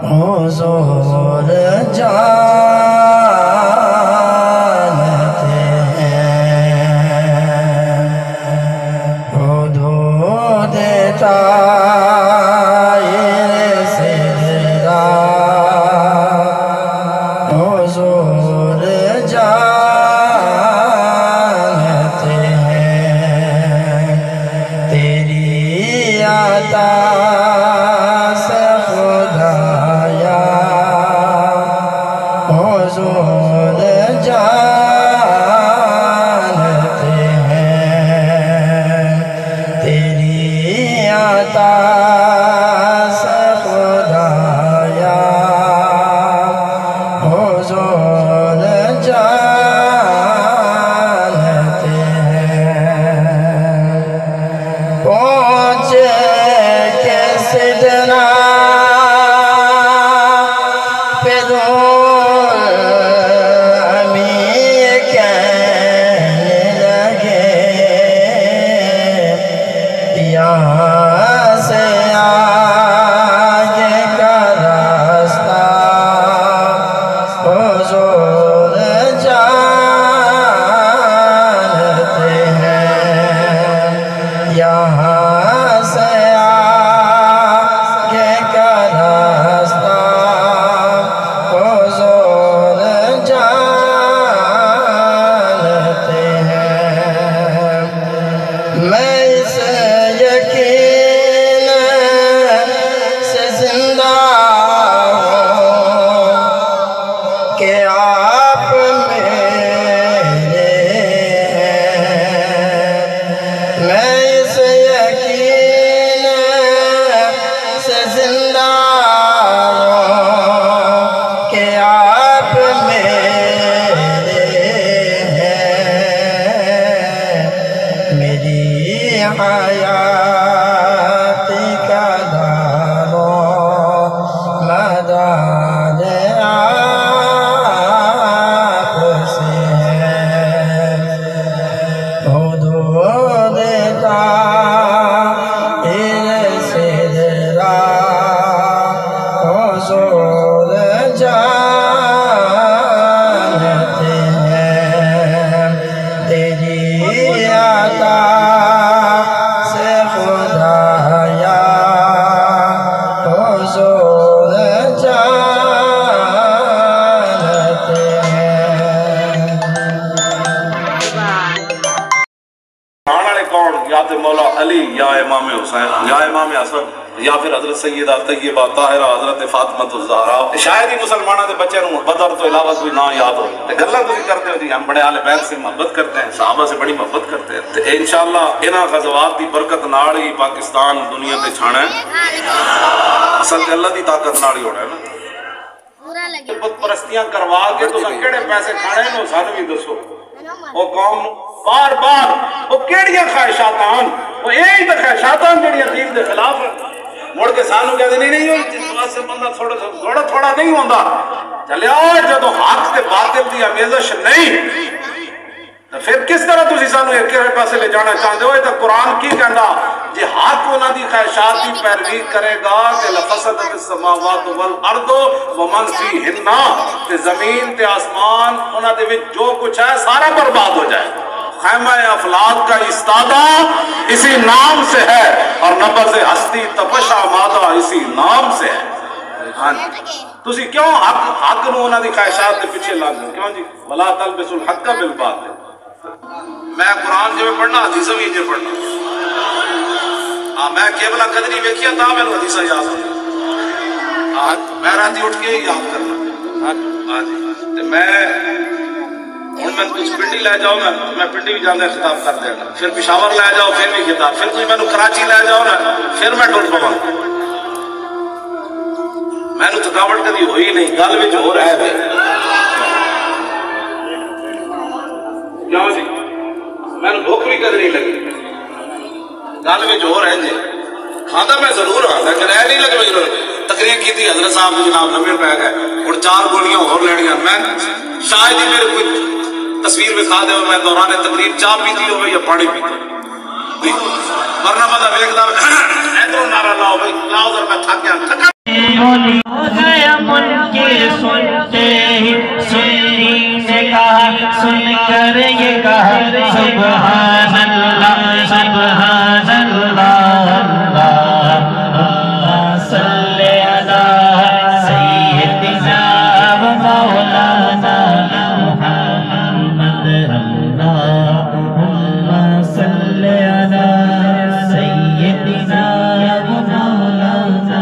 हुज़ूर जानते हैं हुदूद ताहिर सिदरा हुज़ूर जानते हैं तेरी अता से खुदाया हुज़ूर जानते हैं तेरी अता से खुदाया हुज़ूर जानते हैं पहुँचे के सिदरा पे यहाँ से आगे का रास्ता हुज़ूर जानते हैं यहाँ से आगे का रास्ता हुज़ूर जानते हैं मैं यकीन से जिंदा हूँ कि आप मेरे हैं मैं इस यकीन से जिंदा हूँ कि आप मेरे हैं मेरी हयात का दारो मदाद आपसे है हुदूद ताहिर सिदरा हुज़ूर जानते हैं तेरी अता से खुदाया हुज़ूर जानते हैं। वाले कौन या तो मौला अली या इमाम हुसैन या इमाम हसन या फिर हजरत सैयदा तैयबा ताहिरा हजरत फातिमा ज़हरा शायद ही मुसलमानों के बच्चे बदर तो इलावा कोई ना याद हो गल्ला तुम करते हो जी हम बड़े आले बैत से मोहब्बत करते हैं सहाबा से बड़ी मोहब्बत करते हैं तो इंशाअल्लाह इन्हां गज़वात की बरकत नाल ही पाकिस्तान दुनिया पे छाना है असल अल्लाह की ताकत नाल ही होना है ना बुत परस्तियां करवा के तुसां केड़े पैसे खाने नो सानू भी दसो ओ कौम बार बार वो केड़ियां ख्वाहिशात आन वो यही तो ख्वाहिशात आन जेड़ियां दीन दे खिलाफ मुड़ के सानू कहते नहीं नहीं जिस वास्ते बंदा थोड़ा थोड़ा नहीं होंदा चलिया जदों हक ते बातिल दी आमेज़श नहीं तो फिर किस तरह तुसी सानू एक पासे ले जाना चाहते हो तो कुरान की कहंदा जे हक उन्हां दी ख्वाहिशात दी पैरवी करेगा ते लफसदत समावात वल अर्द व मन फीहिन्ना ते जमीन ते आसमान उन्हां दे विच जो कुछ है सारा बर्बाद हो जाएगा खैमा अफलाक का इस्तादा इसी नाम से है और नबज़ हस्ती तपशा मादा इसी नाम से है। हाँ तुसी क्यों हक हक नूं उन्हां दी ख्वाहिशात दे पीछे लग गए क्यों जी वला तलबिसुल हक़ बिल बातिल मैं कुरान जिवें पढ़ना हदीस भी जे पढ़ना हाँ मैं केवला कदरी वेखिया ता मैनूं हदीस याद होंदी हाँ मैं राती उठ के याद करना हाँ जी ते मैं और मैं कुछ पिंडी ले जाओ ना मैं पिंडी भी जाने खिताब कर देना फिर पिशावर ले जाओ फिर भी खिताब फिर तुम मैनू कराची ले जाओ ना फिर मैं टुट पवा मैनू थकावट कभी हुई नहीं गल विच हो रहा है क्यों जी मैनू भुख भी कद नहीं लगी गल विच हो रहे जी खाता मैं जरूर हाँ लेकिन ऐ नहीं लगे तकरीर की थी हजरत साहब जनाब लम्बे पै गए और 4 गोलियां और लेनिया मैं शायद ही मेरे कोई तस्वीर विखा दे मैं दौरान तकरीर चाह पीती हो या पानी पीता वरना बंदा वेखदा इधरों नारा लाओ भाई लाओ जरा मैं थक गया सुनते ही सुन्नी ने कहा सुनकर ये कहा सुभान अल्लाह सुभान अल्लाह अल्लाह सल्ले अला सय्यदिना व मौलाना मुहम्मद अल्लाहुम्मा सल्ले अला सय्यदिना व मौलाना